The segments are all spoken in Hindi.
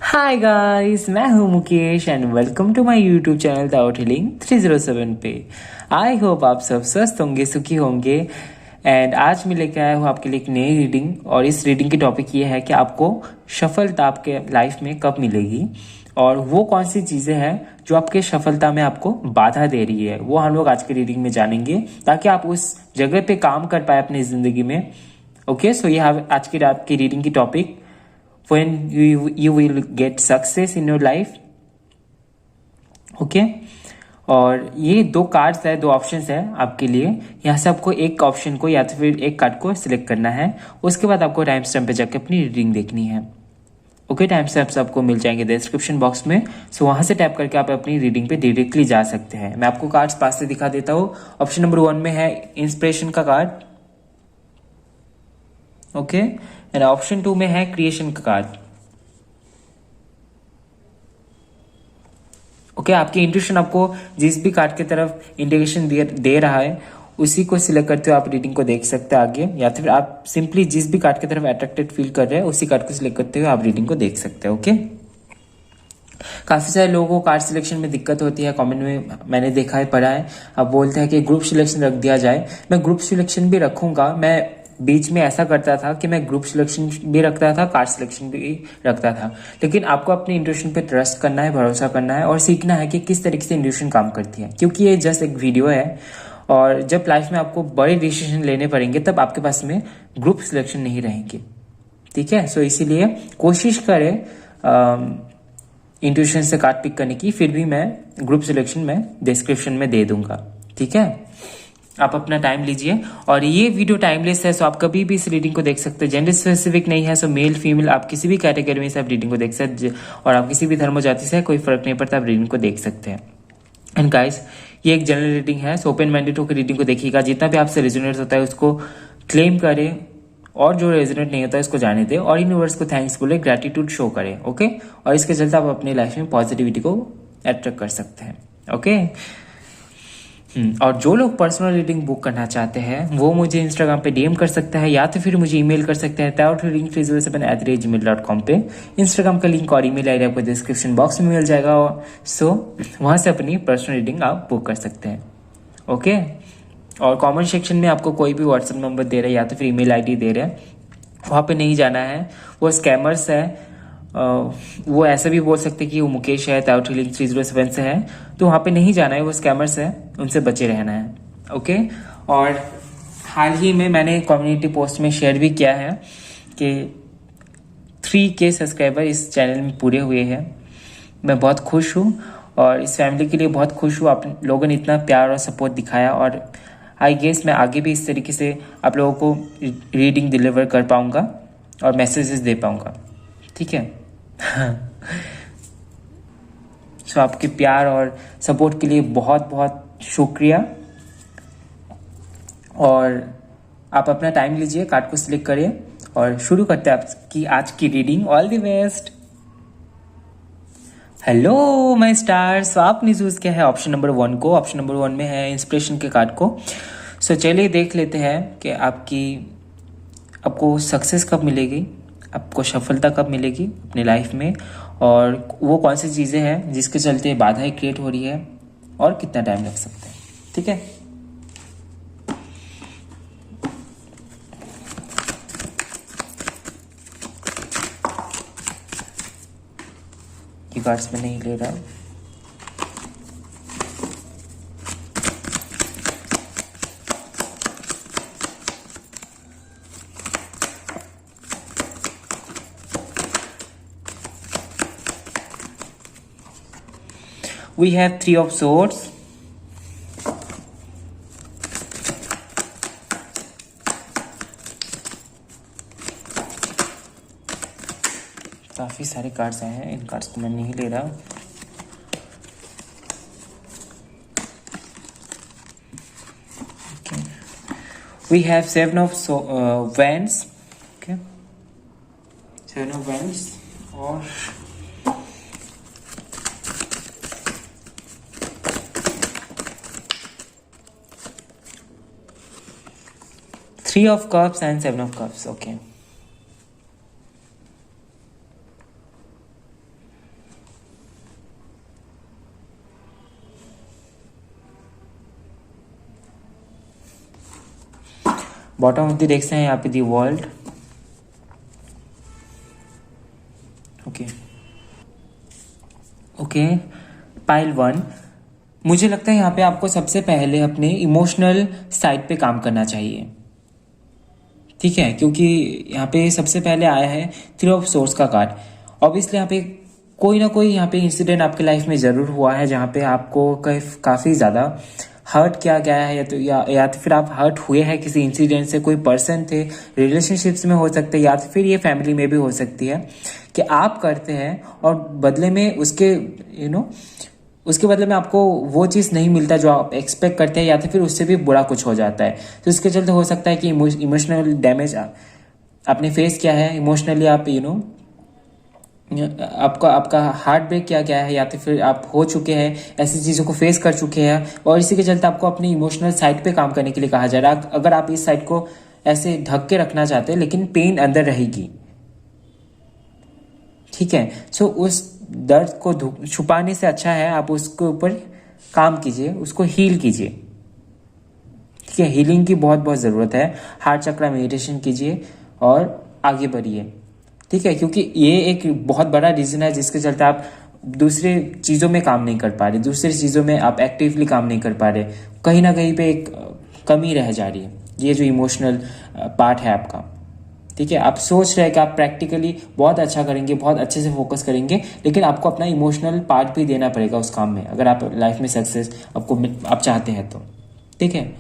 हाय गाइस, मैं हूं Mukesh and welcome to my YouTube channel the healing 307 पे। आई होप आप सब स्वस्थ होंगे, सुखी होंगे। एंड आज मैं लेकर आया हूँ आपके लिए एक नई रीडिंग, और इस रीडिंग की टॉपिक ये है कि आपको सफलता आपके लाइफ में कब मिलेगी और वो कौन सी चीज़ें हैं जो आपके सफलता में आपको बाधा दे रही है, वो हम लोग आज की रीडिंग में जानेंगे ताकि आप उस जगह पे काम कर पाए अपनी ज़िंदगी में। ओके, सो ये आज की रात की रीडिंग की topic, when you will get success in your life। Okay, और ये दो कार्ड्स है, दो ऑप्शंस है आपके लिए। यहाँ से आपको एक ऑप्शन को या तो फिर एक कार्ड को सिलेक्ट करना है। उसके बाद आपको टाइम स्टैम्प पे जाकर अपनी रीडिंग देखनी है। ओके, टाइम स्टैम्प्स आपको मिल जाएंगे डिस्क्रिप्शन बॉक्स में। सो वहाँ से टैप करके आप अपनी रीडिंग पे डायरेक्टली जा सकते हैं। मैं आपको कार्ड्स पास से दिखा देता हूँ। ऑप्शन नंबर 1 में है इंस्पिरेशन का कार्ड। ओके, एंड ऑप्शन 2 में है क्रिएशन का कार्ड। ओके, आपकी इंट्यूशन आपको जिस भी कार्ड की तरफ इंडिकेशन दे रहा है उसी को सिलेक्ट करते हुए आप रीडिंग को देख सकते हैं आगे, या तो फिर आप सिंपली जिस भी कार्ड की तरफ अट्रैक्टेड फील कर रहे हैं उसी कार्ड को सिलेक्ट करते हुए आप रीडिंग को देख सकते हैं। ओके, काफी सारे लोगों को कार्ड सिलेक्शन में दिक्कत होती है। कमेंट में मैंने देखा है, पढ़ा है, अब बोलते हैं कि ग्रुप सिलेक्शन रख दिया जाए। मैं ग्रुप सिलेक्शन भी रखूंगा। मैं बीच में ऐसा करता था कि मैं ग्रुप सिलेक्शन भी रखता था, कार्ड सिलेक्शन भी रखता था। लेकिन आपको अपने इंट्यूशन पे ट्रस्ट करना है, भरोसा करना है और सीखना है कि किस तरीके से इंट्यूशन काम करती है, क्योंकि ये जस्ट एक वीडियो है। और जब लाइफ में आपको बड़े डिसीजन लेने पड़ेंगे तब आपके पास में ग्रुप सिलेक्शन नहीं रहेंगे। ठीक है, सो इसीलिए कोशिश करें इंट्यूशन से कार्ड पिक करने की। फिर भी मैं ग्रुप सिलेक्शन में डिस्क्रिप्शन में दे दूंगा। ठीक है, आप अपना टाइम लीजिए। और ये वीडियो टाइमलेस है, सो आप कभी भी इस रीडिंग को देख सकते हैं। जेंडर स्पेसिफिक नहीं है, सो मेल फीमेल आप किसी भी कैटेगरी में से आप रीडिंग को देख सकते हैं, और आप किसी भी धर्म जाति से कोई फर्क नहीं पड़ता, आप रीडिंग को देख सकते हैं। एंड गाइस, ये एक जनरल रीडिंग है, सो ओपन माइंडेड होकर रीडिंग को देखिएगा। जितना भी आपसे रेजोनेट होता है उसको क्लेम करें, और जो रेजोनेट नहीं होता है उसको जाने दें, और यूनिवर्स को थैंक्स बोले, ग्रेटिट्यूड शो करें। ओके, और इसके चलते आप अपनी लाइफ में पॉजिटिविटी को अट्रैक्ट कर सकते हैं। ओके, और जो लोग पर्सनल रीडिंग बुक करना चाहते हैं वो मुझे इंस्टाग्राम पे डीएम कर सकता है, या तो फिर मुझे ईमेल कर सकते हैं tarotreading307@gmail.com पे। इंस्टाग्राम का लिंक और ईमेल आईडी आपको डिस्क्रिप्शन बॉक्स में मिल जाएगा। सो वहाँ से अपनी पर्सनल रीडिंग आप बुक कर सकते हैं। ओके, और कमेंट सेक्शन में आपको कोई भी व्हाट्सएप नंबर दे रहे हैं या तो फिर ईमेल आईडी दे रहे हैं, वहाँ पे नहीं जाना है, वो स्कैमर्स है। वो ऐसा भी बोल सकते कि वो मुकेश है, टाउट हीलिंग 307 से है, तो वहाँ पे नहीं जाना है, वो स्कैमर्स है, उनसे बचे रहना है। ओके, और हाल ही में मैंने कम्युनिटी पोस्ट में शेयर भी किया है कि 3K सब्सक्राइबर इस चैनल में पूरे हुए हैं। मैं बहुत खुश हूँ और इस फैमिली के लिए बहुत खुश हूँ। आप लोगों ने इतना प्यार और सपोर्ट दिखाया, और आई गेस मैं आगे भी इस तरीके से आप लोगों को रीडिंग डिलीवर कर पाऊँगा और मैसेजेस दे पाऊँगा। ठीक है, सो आपके प्यार और सपोर्ट के लिए बहुत बहुत शुक्रिया। और आप अपना टाइम लीजिए, कार्ड को सिलेक्ट करिए और शुरू करते हैं आपकी आज की reading. All the best. Hello my stars, तो आपने चूज किया है ऑप्शन नंबर 1 को। ऑप्शन नंबर 1 में है इंस्पिरेशन के कार्ड को। सो चलिए देख लेते हैं कि आपको सक्सेस कब मिलेगी, आपको सफलता कब मिलेगी अपनी लाइफ में, और वो कौन सी चीज़ें हैं जिसके चलते बाधाएं क्रिएट हो रही है, और कितना टाइम लग सकता है। ठीक है, ये कार्ड्स में नहीं ले रहा। We have 3 of swords, काफी सारे कार्ड्स आए हैं, इन कार्ड्स को मैं नहीं ले रहा। We have 7 of wands, okay, 7 of wands, और Three of cups and 7 of cups. Okay. Bottom of the deck से है यहाँ पे the world. Okay okay, pile 1, मुझे लगता है यहाँ पे आपको सबसे पहले अपने इमोशनल साइड पे काम करना चाहिए, ठीक है, क्योंकि यहाँ पे सबसे पहले आया है 3 ऑफ सोर्स का कार्ड। ऑब्वियसली यहाँ पे कोई ना कोई यहाँ पे इंसिडेंट आपके लाइफ में ज़रूर हुआ है जहाँ पे आपको काफ़ी ज़्यादा हर्ट किया गया है, या तो फिर आप हर्ट हुए हैं किसी इंसिडेंट से। कोई पर्सन थे, रिलेशनशिप्स में हो सकते हैं, या तो फिर ये फैमिली में भी हो सकती है कि आप करते हैं और बदले में उसके उसके बदले में आपको वो चीज़ नहीं मिलता जो आप एक्सपेक्ट करते हैं, या तो फिर उससे भी बुरा कुछ हो जाता है। तो इसके चलते हो सकता है कि इमोशनल डैमेज आपने फेस किया है, इमोशनली आप आपका हार्ट ब्रेक किया गया है, या तो फिर आप हो चुके हैं, ऐसी चीज़ों को फेस कर चुके हैं, और इसी के चलते आपको अपनी इमोशनल साइड पे काम करने के लिए कहा जा रहा है। अगर आप इस साइड को ऐसे ढक के रखना चाहते हैं लेकिन पेन अंदर रहेगी, ठीक है, सो उस दर्द को छुपाने से अच्छा है आप उसके ऊपर काम कीजिए, उसको हील कीजिए, ठीक है। हीलिंग की बहुत बहुत ज़रूरत है। हार्ट चक्रा मेडिटेशन कीजिए और आगे बढ़िए, ठीक है, क्योंकि ये एक बहुत बड़ा रीज़न है जिसके चलते आप दूसरे चीज़ों में काम नहीं कर पा रहे, दूसरी चीज़ों में आप एक्टिवली काम नहीं कर पा रहे, कहीं ना कहीं पे एक कमी रह जा रही है, ये जो इमोशनल पार्ट है आपका, ठीक है। आप सोच रहे हैं कि आप प्रैक्टिकली बहुत अच्छा करेंगे, बहुत अच्छे से फोकस करेंगे, लेकिन आपको अपना इमोशनल पार्ट भी देना पड़ेगा उस काम में, अगर आप लाइफ में सक्सेस आप चाहते हैं तो, ठीक है।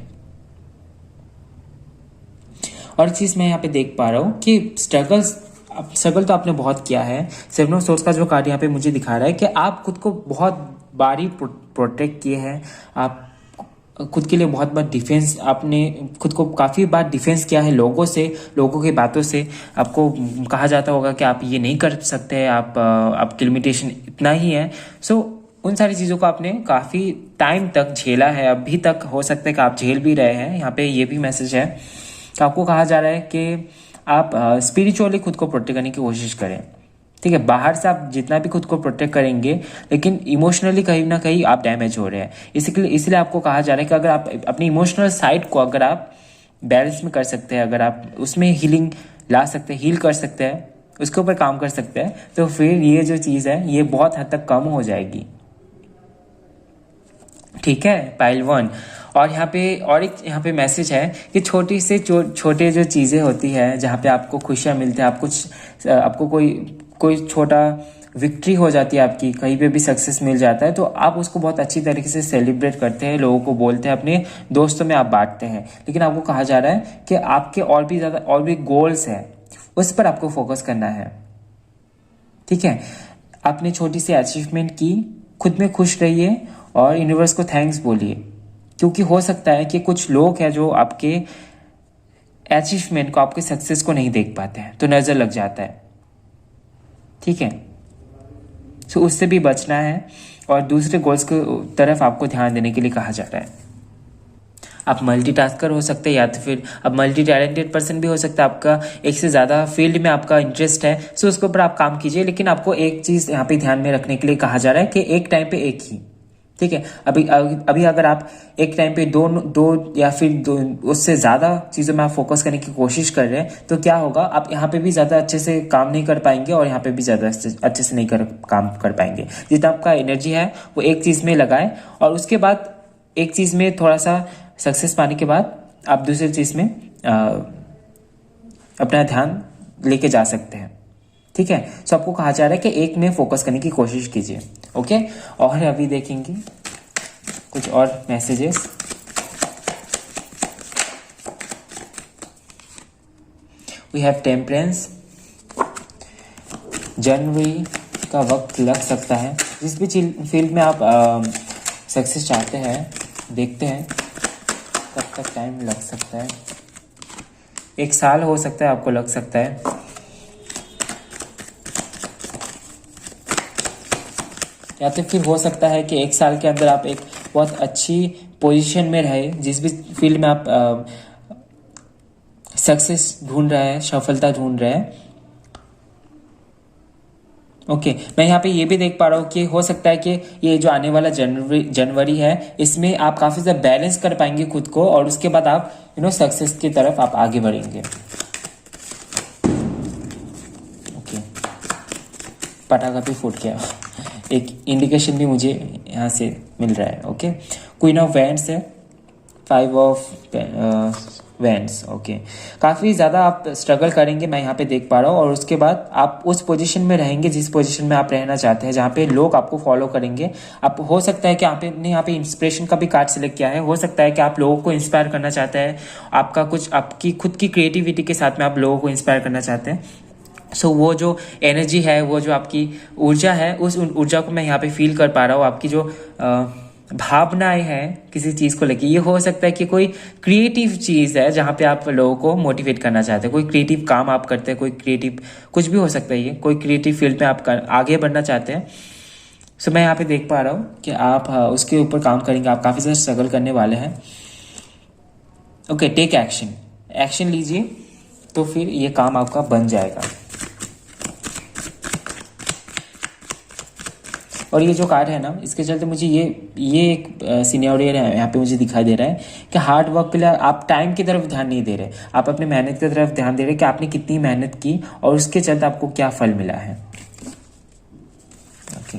और चीज़ मैं यहाँ पे देख पा रहा हूँ कि स्ट्रगल तो आपने बहुत किया है। 7 ऑफ सोर्स का जो कार्ड यहाँ पे मुझे दिखा रहा है कि आप खुद को बहुत बारी प्रोटेक्ट किए हैं, आप खुद के लिए बहुत बार डिफेंस, आपने खुद को काफ़ी बार डिफेंस किया है लोगों से, लोगों की बातों से। आपको कहा जाता होगा कि आप ये नहीं कर सकते, आपकी लिमिटेशन इतना ही है। सो उन सारी चीज़ों को आपने काफ़ी टाइम तक झेला है, अभी तक हो सकता है कि आप झेल भी रहे हैं। यहाँ पे ये भी मैसेज है कि आपको कहा जा रहा है कि आप स्पिरिचुअली खुद को प्रोटेक्ट करने की कोशिश करें, ठीक है। बाहर से आप जितना भी खुद को प्रोटेक्ट करेंगे, लेकिन इमोशनली कहीं ना कहीं आप डैमेज हो रहे हैं। इसलिए आपको कहा जा रहा है कि अगर आप अपनी इमोशनल साइड को अगर आप बैलेंस में कर सकते हैं, अगर आप उसमें हीलिंग ला सकते हैं, हील कर सकते हैं, उसके ऊपर काम कर सकते हैं, तो फिर ये जो चीज़ है ये बहुत हद तक कम हो जाएगी, ठीक है, पाइल 1। और एक यहाँ पे मैसेज है कि छोटी से छोटे जो चीज़ें होती है जहाँ पे आपको खुशियाँ मिलती है, आपको कोई छोटा विक्ट्री हो जाती है, आपकी कहीं पे भी सक्सेस मिल जाता है, तो आप उसको बहुत अच्छी तरीके से सेलिब्रेट करते हैं, लोगों को बोलते हैं, अपने दोस्तों में आप बांटते हैं। लेकिन आपको कहा जा रहा है कि आपके और भी गोल्स हैं, उस पर आपको फोकस करना है, ठीक है। आपने छोटी सी अचीवमेंट की, खुद में खुश रहिए और यूनिवर्स को थैंक्स बोलिए, क्योंकि हो सकता है कि कुछ लोग हैं जो आपके अचीवमेंट को, आपके सक्सेस को नहीं देख पाते हैं, तो नज़र लग जाता है, ठीक है। सो उससे भी बचना है और दूसरे गोल्स की तरफ आपको ध्यान देने के लिए कहा जा रहा है। आप मल्टीटास्कर हो सकते हैं, या तो फिर आप मल्टी टैलेंटेड पर्सन भी हो सकता है, आपका एक से ज़्यादा फील्ड में आपका इंटरेस्ट है, सो उसके ऊपर आप काम कीजिए। लेकिन आपको एक चीज़ यहाँ पे ध्यान में रखने के लिए कहा जा रहा है कि एक टाइम पे एक ही, ठीक है। अभी अगर आप एक टाइम पे दो या फिर उससे ज़्यादा चीज़ों में आप फोकस करने की कोशिश कर रहे हैं, तो क्या होगा, आप यहाँ पे भी ज़्यादा अच्छे से काम नहीं कर पाएंगे और यहाँ पे भी ज़्यादा अच्छे से नहीं काम कर पाएंगे। जितना आपका एनर्जी है वो एक चीज़ में लगाए, और उसके बाद एक चीज़ में थोड़ा सा सक्सेस पाने के बाद आप दूसरी चीज़ में अपना ध्यान लेके जा सकते हैं, ठीक है। सो आपको कहा जा रहा है कि एक में फोकस करने की कोशिश कीजिए, ओके। और अभी देखेंगे कुछ और मैसेजेस। We have temperance. जनवरी का वक्त लग सकता है, जिस भी फील्ड में आप सक्सेस चाहते हैं, देखते हैं कब तक टाइम लग सकता है। 1 साल हो सकता है, आपको लग सकता है। या तो फिर हो सकता है कि 1 साल के अंदर आप एक बहुत अच्छी पोजीशन में रहे, जिस भी फील्ड में आप सक्सेस ढूंढ रहे हैं, सफलता ढूंढ रहे हैं, ओके मैं यहाँ पे ये भी देख पा रहा हूँ कि हो सकता है कि ये जो आने वाला जनवरी है, इसमें आप काफ़ी ज़्यादा बैलेंस कर पाएंगे खुद को, और उसके बाद आप सक्सेस की तरफ आप आगे बढ़ेंगे। ओके पटाखा भी फूट गया। एक इंडिकेशन भी मुझे यहाँ से मिल रहा है। ओके क्वीन ऑफ वैंड्स है, 5 ऑफ वैंड्स। ओके काफ़ी ज़्यादा आप स्ट्रगल करेंगे, मैं यहाँ पे देख पा रहा हूँ, और उसके बाद आप उस पोजीशन में रहेंगे जिस पोजीशन में आप रहना चाहते हैं, जहाँ पे लोग आपको फॉलो करेंगे। आप हो सकता है कि आपने यहाँ पे इंस्पिरेशन का भी कार्ड सिलेक्ट किया है, हो सकता है कि आप लोगों को इंस्पायर करना चाहते हैं, आपका कुछ आपकी खुद की क्रिएटिविटी के साथ में आप लोगों को इंस्पायर करना चाहते हैं। सो वो जो एनर्जी है, वो जो आपकी ऊर्जा है, उस ऊर्जा को मैं यहाँ पे फील कर पा रहा हूँ। आपकी जो भावनाएं हैं किसी चीज़ को लेके, ये हो सकता है कि कोई क्रिएटिव चीज़ है जहाँ पे आप लोगों को मोटिवेट करना चाहते हैं, कोई क्रिएटिव काम आप करते हैं, कोई क्रिएटिव कुछ भी हो सकता है, ये कोई क्रिएटिव फील्ड में आप आगे बढ़ना चाहते हैं। सो मैं यहाँ पे देख पा रहा हूँ कि आप उसके ऊपर काम करेंगे, आप काफ़ी ज़्यादा स्ट्रगल करने वाले हैं। ओके टेक एक्शन, एक्शन लीजिए तो फिर ये काम आपका बन जाएगा। और ये जो कार्ड है ना, इसके चलते मुझे ये एक सिनेरियो है यहाँ पे मुझे दिखाई दे रहा है कि हार्ड वर्क के लिए आप टाइम की तरफ ध्यान नहीं दे रहे, आप अपनी मेहनत की तरफ ध्यान दे रहे कि आपने कितनी मेहनत की और उसके चलते आपको क्या फल मिला है। ओके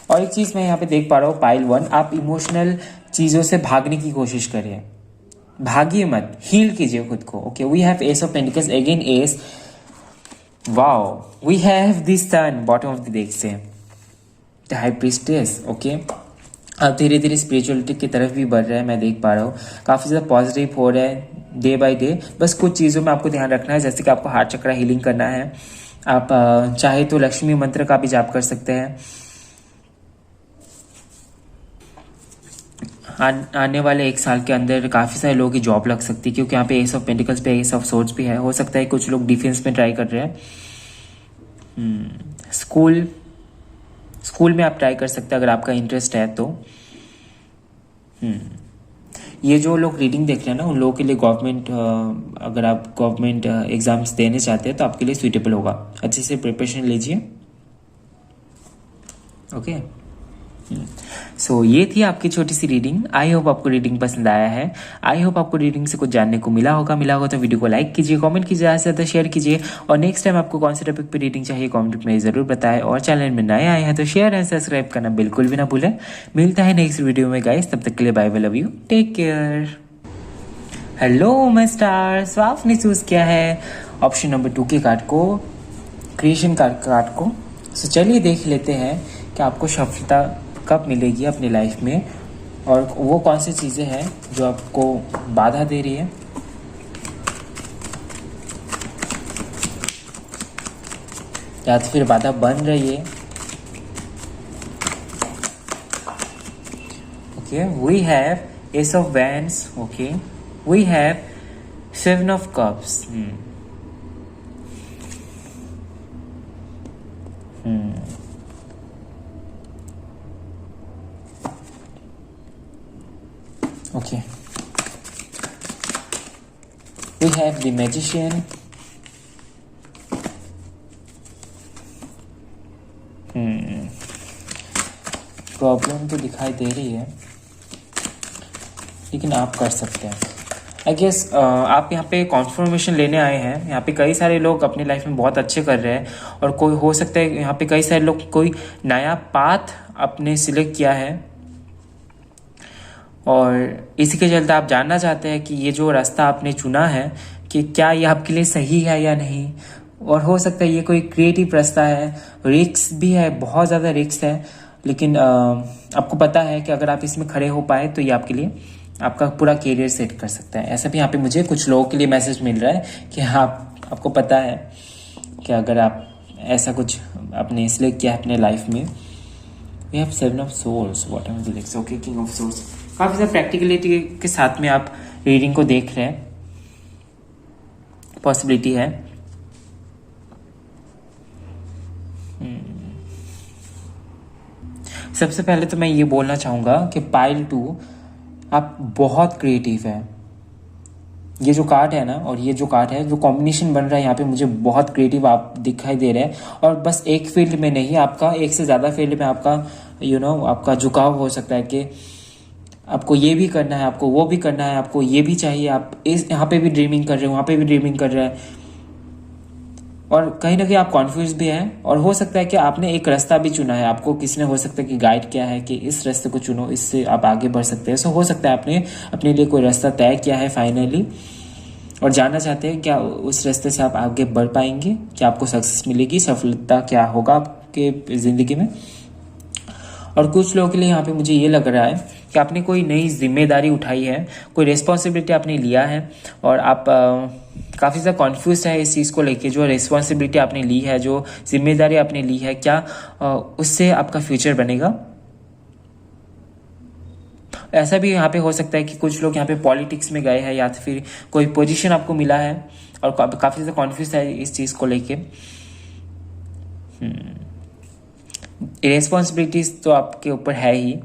और एक चीज़ मैं यहाँ पे देख पा रहा हूँ, पाइल 1, आप इमोशनल चीज़ों से भागने की कोशिश करिए, भागिए मत, हील कीजिए खुद को। Okay we have ace of pentacles, again ace, wow we have this sun, bottom of the deck से द हाई प्रीस्टेस। ओके आप धीरे धीरे स्पिरिचुअलिटी की तरफ भी बढ़ रहे हैं, मैं देख पा रहा हूँ, काफ़ी ज़्यादा पॉजिटिव हो रहा है डे बाय डे। बस कुछ चीज़ों में आपको ध्यान रखना है, जैसे कि आपको हार्ट चक्र हीलिंग करना है। आप चाहे तो लक्ष्मी मंत्र का भी जाप कर सकते हैं। आने वाले 1 साल के अंदर काफ़ी सारे लोगों की जॉब लग सकती है, क्योंकि यहाँ पे एस ऑफ पेंटिकल्स पे एस ऑफ सोर्ड्स भी है। हो सकता है कुछ लोग डिफेंस में ट्राई कर रहे हैं। स्कूल में आप ट्राई कर सकते हैं अगर आपका इंटरेस्ट है तो। ये जो लोग रीडिंग देख रहे हैं ना, उन लोगों के लिए गवर्नमेंट, अगर आप गवर्नमेंट एग्जाम्स देने चाहते हैं तो आपके लिए सूटेबल होगा। अच्छे से प्रिपरेशन लीजिए। ओके सो ये थी आपकी छोटी सी रीडिंग। आई होप आपको रीडिंग पसंद आया है। आई होप आपको रीडिंग से कुछ जानने को मिला होगा तो वीडियो को लाइक कीजिए, कमेंट कीजिए, ज़्यादा से ज़्यादा शेयर कीजिए, और नेक्स्ट टाइम आपको कौन से टॉपिक पे रीडिंग चाहिए कमेंट में ज़रूर बताएं। और चैनल में नए आए हैं तो शेयर एंड सब्सक्राइब करना बिल्कुल भी ना भूलें। मिलता है नेक्स्ट वीडियो में गाइस, तब तक के लिए bye bye, love you, take care. Hello my stars, आपने चूज किया है ऑप्शन नंबर 2 के कार्ड को, क्रिएशन कार्ड को। सो चलिए देख लेते हैं कि आपको सफलता कब मिलेगी अपनी लाइफ में, और वो कौन सी चीज़ें हैं जो आपको बाधा दे रही है। या तो फिर बाधा बन रही है। Okay we have ace of wands. Okay we have 7 of cups. Okay. We have the magician. Problem तो दिखाई दे रही है, लेकिन आप कर सकते हैं। आई गेस आप यहाँ पे कॉन्फर्मेशन लेने आए हैं। यहाँ पे कई सारे लोग अपनी लाइफ में बहुत अच्छे कर रहे हैं, और कोई हो सकता है यहाँ पे कई सारे लोग कोई नया पाथ अपने सिलेक्ट किया है, और इसी के चलते आप जानना चाहते हैं कि ये जो रास्ता आपने चुना है कि क्या ये आपके लिए सही है या नहीं। और हो सकता है ये कोई क्रिएटिव रास्ता है, रिस्क भी है, बहुत ज़्यादा रिस्क है, लेकिन आपको पता है कि अगर आप इसमें खड़े हो पाए तो ये आपके लिए आपका पूरा करियर सेट कर सकता है। ऐसा भी यहाँ पे मुझे कुछ लोगों के लिए मैसेज मिल रहा है कि आपको पता है कि अगर आप ऐसा कुछ आपने सिलेक्ट किया है अपने लाइफ में। We have 7 of swords, whatever the list. Okay king of swords, काफ़ी ज़्यादा प्रैक्टिकलिटी के साथ में आप रीडिंग को देख रहे हैं, पॉसिबिलिटी है। सबसे पहले तो मैं ये बोलना चाहूँगा कि पाइल 2 आप बहुत क्रिएटिव है, ये जो कार्ड है ना और ये जो कार्ड है, जो कॉम्बिनेशन बन रहा है यहाँ पे मुझे बहुत क्रिएटिव आप दिखाई दे रहे हैं। और बस एक फील्ड में नहीं, आपका एक से ज़्यादा फील्ड में आपका आपका झुकाव हो सकता है कि आपको ये भी करना है, आपको वो भी करना है, आपको ये भी चाहिए, आप इस यहाँ पे भी ड्रीमिंग कर रहे हो, वहाँ पे भी ड्रीमिंग कर रहे हैं, और कहीं ना कहीं आप कॉन्फ्यूज भी हैं। और हो सकता है कि आपने एक रास्ता भी चुना है, आपको किसी ने हो सकता है कि गाइड किया है कि इस रास्ते को चुनो, इससे आप आगे बढ़ सकते हैं। सो हो सकता है आपने अपने लिए कोई रास्ता तय किया है फाइनली, और जानना चाहते हैं क्या उस रास्ते से आप आगे बढ़ पाएंगे, क्या आपको सक्सेस मिलेगी, सफलता क्या होगा आपके ज़िंदगी में। और कुछ लोगों के लिए यहाँ पे मुझे ये लग रहा है कि आपने कोई नई जिम्मेदारी उठाई है, कोई रिस्पॉन्सिबिलिटी आपने लिया है, और आप काफ़ी ज़्यादा कॉन्फ्यूज है इस चीज़ को लेके। जो रिस्पॉन्सिबिलिटी आपने ली है, जो जिम्मेदारी आपने ली है, क्या उससे आपका फ्यूचर बनेगा। ऐसा भी यहाँ पे हो सकता है कि कुछ लोग यहाँ पे पॉलिटिक्स में गए हैं, या तो फिर कोई पोजीशन आपको मिला है और काफ़ी ज़्यादा कॉन्फ्यूज है इस चीज़ को लेके। रिस्पॉन्सिबिलिटीज़ तो आपके ऊपर है ही,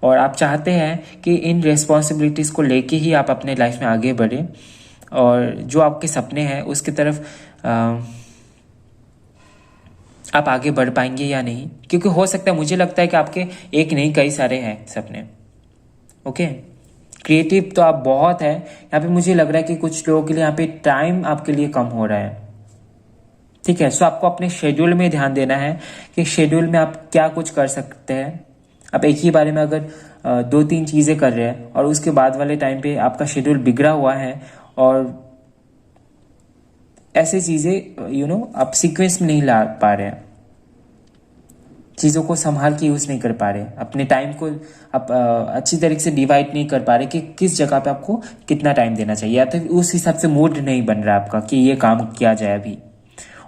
और आप चाहते हैं कि इन रिस्पॉन्सिबिलिटीज़ को लेके ही आप अपने लाइफ में आगे बढ़ें, और जो आपके सपने हैं उसकी तरफ आप आगे बढ़ पाएंगे या नहीं। क्योंकि हो सकता है, मुझे लगता है कि आपके एक नहीं कई सारे हैं सपने। ओके, क्रिएटिव तो आप बहुत है। यहाँ पे मुझे लग रहा है कि कुछ लोगों के लिए यहाँ पे टाइम आपके लिए कम हो रहा है। ठीक है, सो आपको अपने शेड्यूल में ध्यान देना है कि शेड्यूल में आप क्या कुछ कर सकते हैं। आप एक ही बारे में अगर 2-3 चीज़ें कर रहे हैं और उसके बाद वाले टाइम पे आपका शेड्यूल बिगड़ा हुआ है, और ऐसे चीज़ें आप सीक्वेंस में नहीं ला पा रहे हैं, चीज़ों को संभाल के यूज़ नहीं कर पा रहे, अपने टाइम को आप अच्छी तरीके से डिवाइड नहीं कर पा रहे कि किस जगह पे आपको कितना टाइम देना चाहिए, या तो उस हिसाब से मूड नहीं बन रहा आपका कि ये काम किया जाए अभी।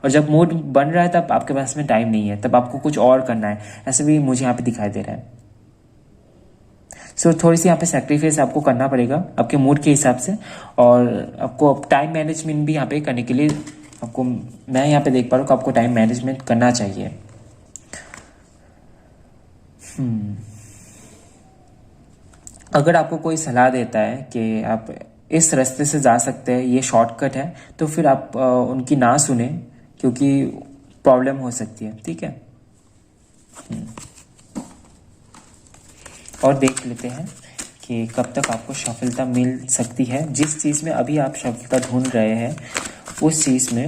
और जब मूड बन रहा है तब आपके पास में टाइम नहीं है, तब आपको कुछ और करना है। ऐसे भी मुझे यहाँ पे दिखाई दे रहा है। सो थोड़ी सी यहाँ पे सेक्रीफाइस आपको करना पड़ेगा आपके मूड के हिसाब से, और आपको टाइम मैनेजमेंट भी यहाँ पे करने के लिए आपको, मैं यहाँ पे देख पा रहा हूँ कि आपको टाइम मैनेजमेंट करना चाहिए। अगर आपको कोई सलाह देता है कि आप इस रास्ते से जा सकते हैं, ये शॉर्टकट है, तो फिर आप उनकी ना सुने, क्योंकि प्रॉब्लम हो सकती है। ठीक है, और देख लेते हैं कि कब तक आपको सफलता मिल सकती है जिस चीज़ में अभी आप सफलता ढूंढ रहे हैं, उस चीज़ में।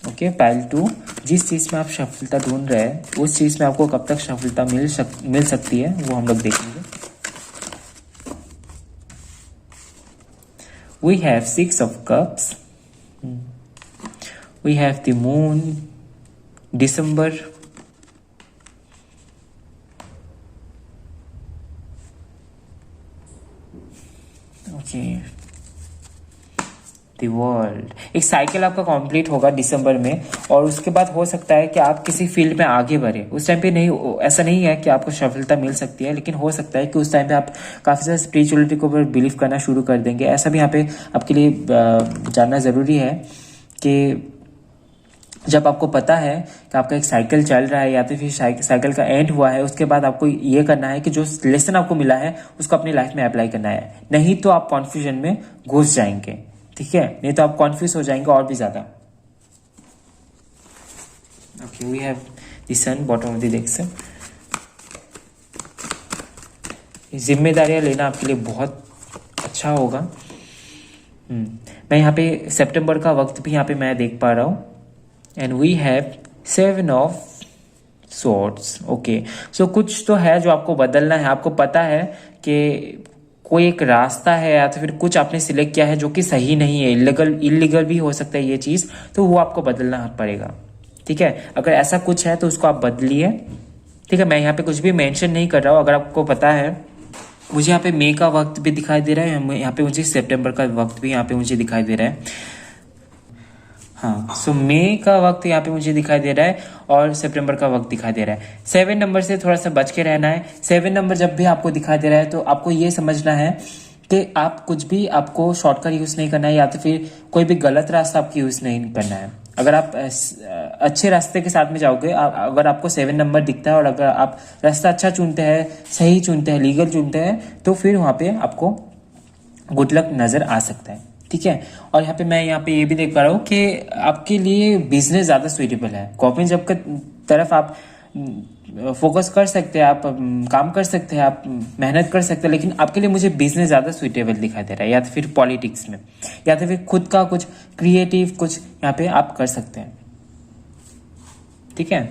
ओके, पाइल 2, जिस चीज़ में आप सफलता ढूंढ रहे हैं उस चीज़ में आपको कब तक सफलता मिल सकती है, वो हम लोग देखेंगे। We have 6 of cups. We have the moon, December. Okay. The world. एक साइकिल आपका कंप्लीट होगा दिसंबर में, और उसके बाद हो सकता है कि आप किसी फील्ड में आगे बढ़े। उस टाइम पे नहीं, ऐसा नहीं है कि आपको सफलता मिल सकती है, लेकिन हो सकता है कि उस टाइम पे आप काफ़ी ज़्यादा स्पिरिचुअलिटी के ऊपर बिलीव करना शुरू कर देंगे। ऐसा भी यहाँ पे आपके लिए जानना ज़रूरी है कि जब आपको पता है कि आपका एक साइकिल चल रहा है, या तो फिर साइकिल का एंड हुआ है, उसके बाद आपको ये करना है कि जो लेसन आपको मिला है उसको अपनी लाइफ में अप्लाई करना है। नहीं तो आप कॉन्फ्यूजन में घुस जाएंगे। ठीक है, नहीं तो आप कॉन्फ्यूज हो जाएंगे और भी ज्यादा। Okay, we have the sun bottom of the deck से। जिम्मेदारियां लेना आपके लिए बहुत अच्छा होगा। मैं यहाँ पे सितंबर का वक्त भी यहाँ पे मैं देख पा रहा हूँ, and we have 7 of swords. Okay, so कुछ तो है जो आपको बदलना है। आपको पता है कि कोई एक रास्ता है, या तो फिर कुछ आपने सिलेक्ट किया है जो कि सही नहीं है, इलीगल भी हो सकता है ये चीज़, तो वो आपको बदलना पड़ेगा। ठीक है, अगर ऐसा कुछ है तो उसको आप बदलिए। ठीक है, मैं यहाँ पे कुछ भी मेंशन नहीं कर रहा हूँ। अगर आपको पता है, मुझे यहाँ पे मई का वक्त भी दिखाई दे रहा है, यहाँ पे मुझे सितंबर का वक्त भी यहाँ पे मुझे दिखाई दे रहा है। हाँ, सो मई का वक्त यहाँ पे मुझे दिखाई दे रहा है, और सितंबर का वक्त दिखाई दे रहा है। 7 नंबर से थोड़ा सा बच के रहना है। 7 नंबर जब भी आपको दिखाई दे रहा है तो आपको ये समझना है कि आप कुछ भी, आपको शॉर्टकट यूज़ नहीं करना है, या तो फिर कोई भी गलत रास्ता आपको यूज़ नहीं करना है। अगर आप अच्छे रास्ते के साथ में जाओगे, अगर आपको 7 नंबर दिखता है और अगर आप रास्ता अच्छा चुनते हैं, सही चुनते हैं, लीगल चुनते हैं, तो फिर वहाँ पे आपको गुड लक नज़र आ सकता है, ठीक है। और यहाँ पे ये भी देख पा रहा हूँ कि आपके लिए बिजनेस ज़्यादा सुइटेबल है। गवर्नमेंट जॉब की तरफ आप फोकस कर सकते हैं, आप काम कर सकते हैं, आप मेहनत कर सकते हैं, लेकिन आपके लिए मुझे बिजनेस ज़्यादा सुइटेबल दिखाई दे रहा है, या तो फिर पॉलिटिक्स में, या तो फिर खुद का कुछ क्रिएटिव कुछ यहाँ पे आप कर सकते हैं, ठीक है।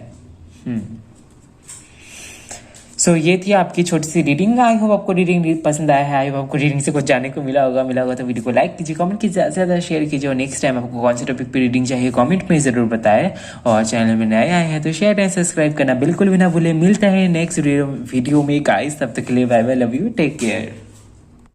सो ये थी आपकी छोटी सी रीडिंग। आई होप आपको रीडिंग पसंद आया है, आई होप आपको रीडिंग से कुछ जानने को मिला होगा तो वीडियो को लाइक कीजिए, कमेंट कीजिए, ज़्यादा से ज़्यादा शेयर कीजिए, और नेक्स्ट टाइम आपको कौन से टॉपिक पे रीडिंग चाहिए कमेंट में ज़रूर बताएं। और चैनल में नए आए हैं तो शेयर एंड सब्सक्राइब करना बिल्कुल भी ना भूलें। मिलता है नेक्स्ट वीडियो में गाइस, तब तक के लिए bye bye, love you, take care.